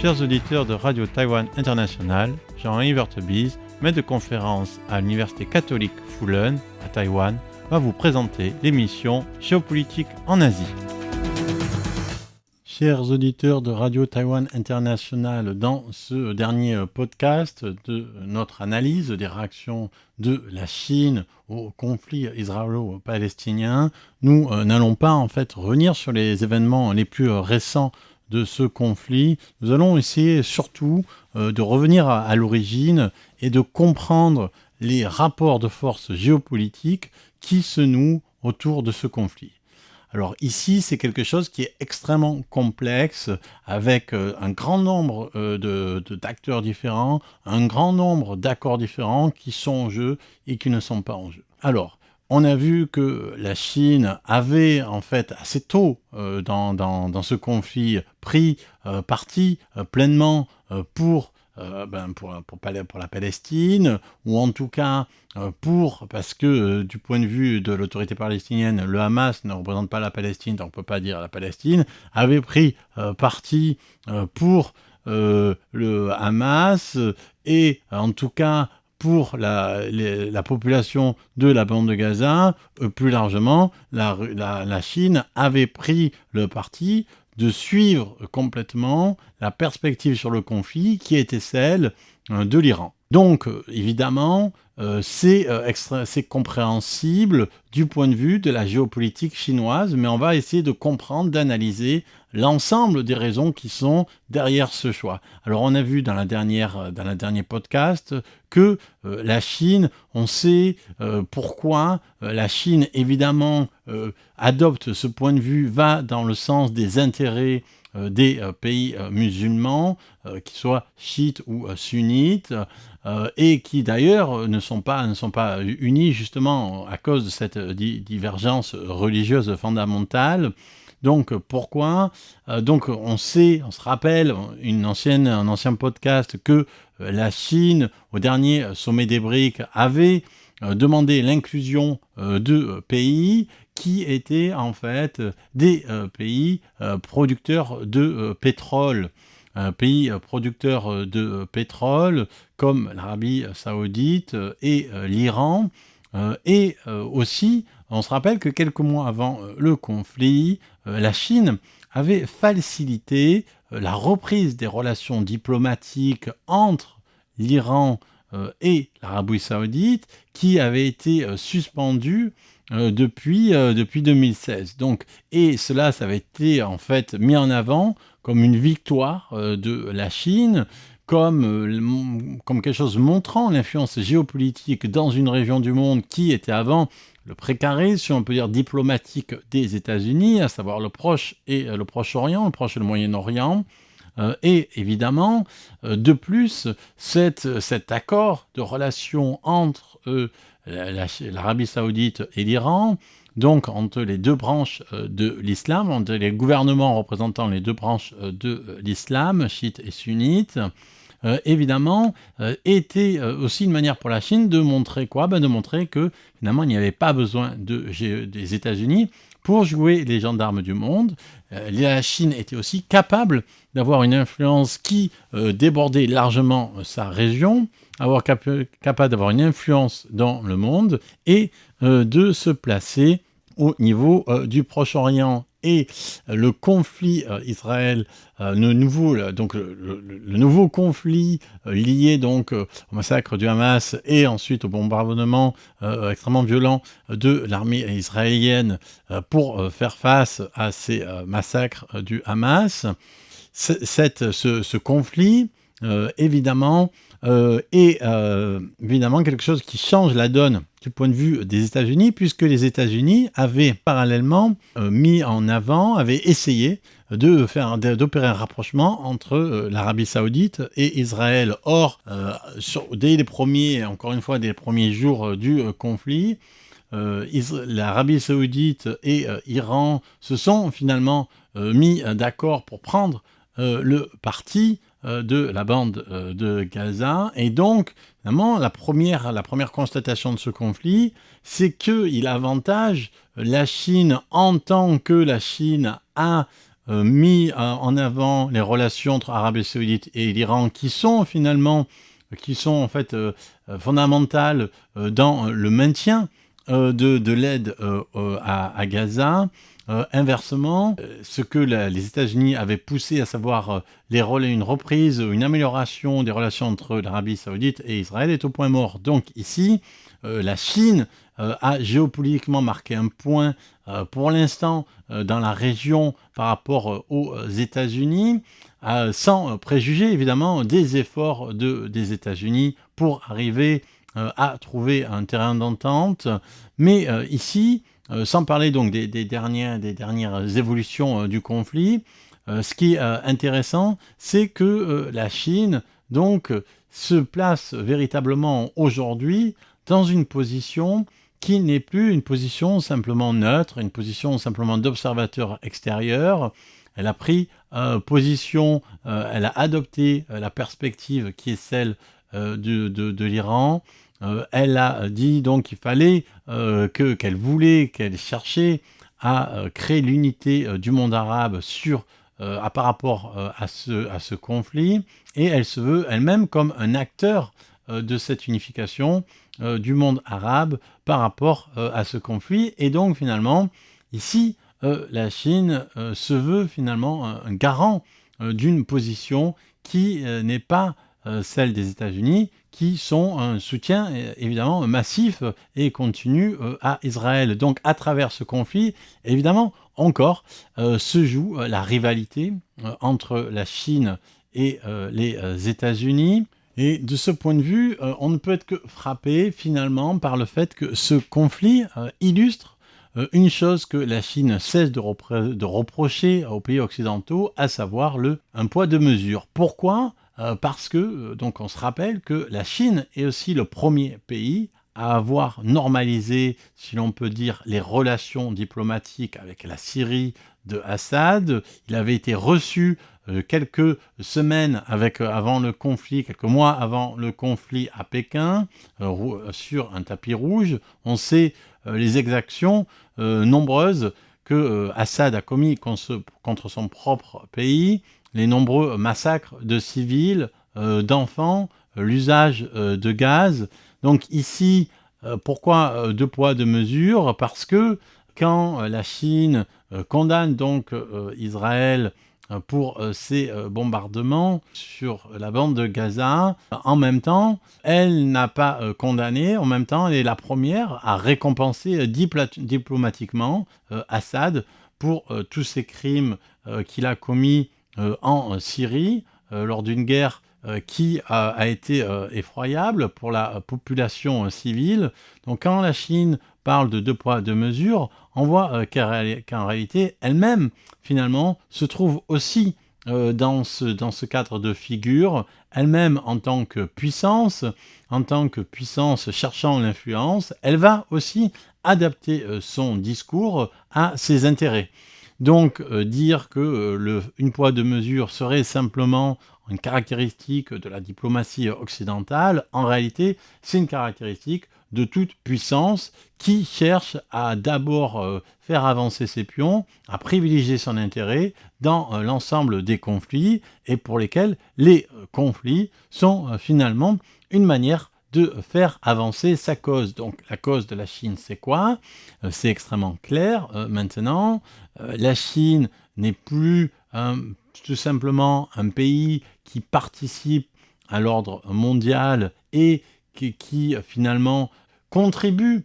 Chers auditeurs de Radio Taïwan International, Jean-Yves Vertebise, maître de conférence à l'Université catholique Fulun à Taïwan, va vous présenter l'émission Géopolitique en Asie. Chers auditeurs de Radio Taïwan International, dans ce dernier podcast de notre analyse des réactions de la Chine au conflit israélo-palestinien, nous n'allons pas en fait revenir sur les événements les plus récents de ce conflit. Nous allons essayer surtout de revenir à l'origine et de comprendre les rapports de force géopolitiques qui se nouent autour de ce conflit. Alors ici, c'est quelque chose qui est extrêmement complexe, avec un grand nombre d'acteurs différents, un grand nombre d'accords différents qui sont en jeu et qui ne sont pas en jeu. Alors, on a vu que la Chine avait en fait assez tôt dans ce conflit pris parti pleinement pour la Palestine, ou en tout cas parce que du point de vue de l'autorité palestinienne, le Hamas ne représente pas la Palestine, donc on ne peut pas dire la Palestine, avait pris parti pour le Hamas et en tout cas pour la population de la bande de Gaza. Plus largement, la Chine avait pris le parti de suivre complètement la perspective sur le conflit qui était celle de l'Iran. Donc, évidemment, c'est compréhensible du point de vue de la géopolitique chinoise, mais on va essayer de comprendre, d'analyser l'ensemble des raisons qui sont derrière ce choix. Alors, on a vu dans le dernier podcast que la Chine, on sait pourquoi la Chine, évidemment, adopte ce point de vue, va dans le sens des intérêts des pays musulmans, qu'ils soient chiites ou sunnites, et qui d'ailleurs ne sont pas unis justement à cause de cette divergence religieuse fondamentale. Donc pourquoi donc on se rappelle un ancien podcast que la Chine, au dernier sommet des BRICS, avait demandé l'inclusion de pays qui étaient en fait des pays producteurs de pétrole. Pays producteurs de pétrole comme l'Arabie Saoudite et l'Iran. Et aussi, on se rappelle que quelques mois avant le conflit, la Chine avait facilité la reprise des relations diplomatiques entre l'Iran et l'Arabie Saoudite, qui avait été suspendue depuis 2016. Donc, et cela, ça avait été en fait mis en avant comme une victoire de la Chine, comme quelque chose montrant l'influence géopolitique dans une région du monde qui était avant le précaré, si on peut dire, diplomatique des États-Unis, à savoir le Proche et le Proche-Orient, le Proche et le Moyen-Orient. Et évidemment, de plus, cet accord de relation entre l'Arabie Saoudite et l'Iran, donc entre les deux branches de l'islam, entre les gouvernements représentant les deux branches de l'islam, chiites et sunnites, évidemment, était aussi une manière pour la Chine de montrer quoi ? De montrer que finalement il n'y avait pas besoin des États-Unis pour jouer les gendarmes du monde. La Chine était aussi capable d'avoir une influence qui débordait largement sa région, capable d'avoir une influence dans le monde et de se placer au niveau du Proche-Orient. Et le conflit Israël, le nouveau conflit lié donc au massacre du Hamas et ensuite au bombardement extrêmement violent de l'armée israélienne pour faire face à ces massacres du Hamas. Ce conflit, évidemment, est évidemment quelque chose qui change la donne du point de vue des États-Unis, puisque les États-Unis avaient parallèlement avaient essayé d'opérer un rapprochement entre l'Arabie Saoudite et Israël. Or, dès les premiers jours du conflit, l'Arabie Saoudite et Iran se sont finalement mis d'accord pour prendre le parti de la bande de Gaza. Et donc, finalement, la première constatation de ce conflit, c'est qu'il avantage la Chine en tant que la Chine a mis en avant les relations entre Arabie Saoudite et l'Iran, qui sont en fait fondamentales dans le maintien de l'aide à Gaza. Inversement, ce que les États-Unis avaient poussé, à savoir une reprise, une amélioration des relations entre l'Arabie Saoudite et Israël, est au point mort. Donc ici, la Chine a géopolitiquement marqué un point pour l'instant dans la région par rapport aux États-Unis, sans préjuger évidemment des efforts des États-Unis pour arriver à trouver un terrain d'entente. Mais ici, sans parler donc des dernières évolutions du conflit, ce qui est intéressant, c'est que la Chine donc se place véritablement aujourd'hui dans une position qui n'est plus une position simplement neutre, une position simplement d'observateur extérieur. Elle a pris position, elle a adopté la perspective qui est celle de l'Iran. Elle a dit donc qu'il fallait qu'elle cherchait à créer l'unité du monde arabe par rapport à ce conflit, et elle se veut elle-même comme un acteur de cette unification du monde arabe par rapport à ce conflit. Et donc finalement, ici, la Chine se veut finalement un garant d'une position qui n'est pas celle des États-Unis, qui sont un soutien évidemment massif et continu à Israël. Donc à travers ce conflit, évidemment, encore se joue la rivalité entre la Chine et les États-Unis. Et de ce point de vue, on ne peut être que frappé finalement par le fait que ce conflit illustre une chose que la Chine cesse de reprocher aux pays occidentaux, à savoir un poids deux mesures. Pourquoi ? Parce que, donc on se rappelle que la Chine est aussi le premier pays à avoir normalisé, si l'on peut dire, les relations diplomatiques avec la Syrie de Assad. Il avait été reçu quelques semaines avant le conflit, quelques mois avant le conflit à Pékin, sur un tapis rouge. On sait les exactions nombreuses que Assad a commis contre son propre pays, les nombreux massacres de civils, d'enfants, l'usage de gaz. Donc ici, pourquoi deux poids, deux mesures ? Parce que quand la Chine condamne donc Israël pour ces bombardements sur la bande de Gaza, en même temps, elle n'a pas condamné, en même temps, elle est la première à récompenser diplomatiquement Assad pour tous ces crimes qu'il a commis en Syrie, lors d'une guerre qui a été effroyable pour la population civile. Donc quand la Chine parle de deux poids, deux mesures, on voit qu'en réalité, elle-même, finalement, se trouve aussi dans ce cadre de figure, elle-même en tant que puissance cherchant l'influence, elle va aussi adapter son discours à ses intérêts. Donc dire que une poids deux mesures serait simplement une caractéristique de la diplomatie occidentale, en réalité, c'est une caractéristique de toute puissance qui cherche à d'abord faire avancer ses pions, à privilégier son intérêt dans l'ensemble des conflits, et pour lesquels les conflits sont finalement une manière de faire avancer sa cause. Donc la cause de la Chine, c'est quoi ? C'est extrêmement clair maintenant. La Chine n'est plus tout simplement un pays qui participe à l'ordre mondial et qui finalement contribue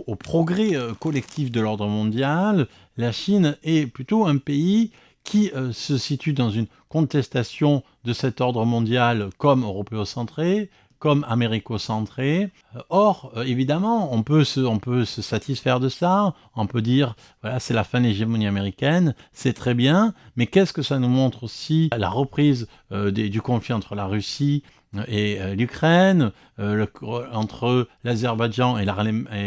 au progrès collectif de l'ordre mondial. La Chine est plutôt un pays qui se situe dans une contestation de cet ordre mondial comme européocentré, comme américo-centré. Or, évidemment, on peut se satisfaire de ça, on peut dire, voilà, c'est la fin de l'hégémonie américaine, c'est très bien, mais qu'est-ce que ça nous montre aussi ? La reprise du conflit entre la Russie et l'Ukraine, entre l'Azerbaïdjan et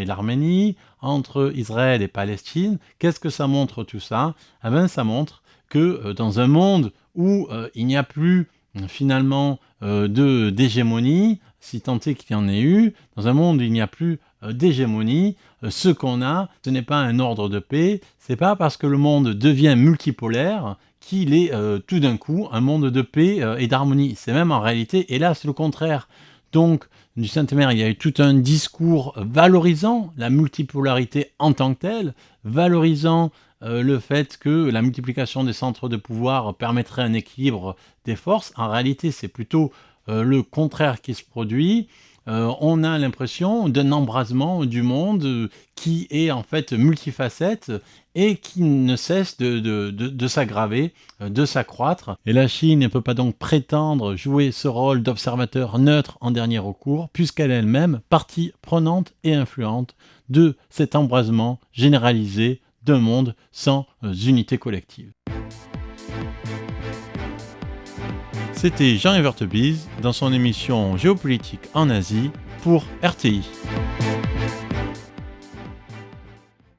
l'Arménie, entre Israël et Palestine. Qu'est-ce que ça montre tout ça ? Eh bien, ça montre que dans un monde où il n'y a plus finalement d'hégémonie, si tant est qu'il y en ait eu, dans un monde où il n'y a plus d'hégémonie. Ce qu'on a, ce n'est pas un ordre de paix, c'est pas parce que le monde devient multipolaire qu'il est tout d'un coup un monde de paix et d'harmonie. C'est même en réalité, hélas, le contraire. Donc, du Sainte-Mère, il y a eu tout un discours valorisant la multipolarité en tant que telle, valorisant le fait que la multiplication des centres de pouvoir permettrait un équilibre des forces. En réalité, c'est plutôt le contraire qui se produit. On a l'impression d'un embrasement du monde qui est en fait multifacette et qui ne cesse de s'aggraver, de s'accroître. Et la Chine ne peut pas donc prétendre jouer ce rôle d'observateur neutre en dernier recours, puisqu'elle est elle-même partie prenante et influente de cet embrasement généralisé d'un monde sans unité collective. C'était Jean Evertebise dans son émission Géopolitique en Asie pour RTI.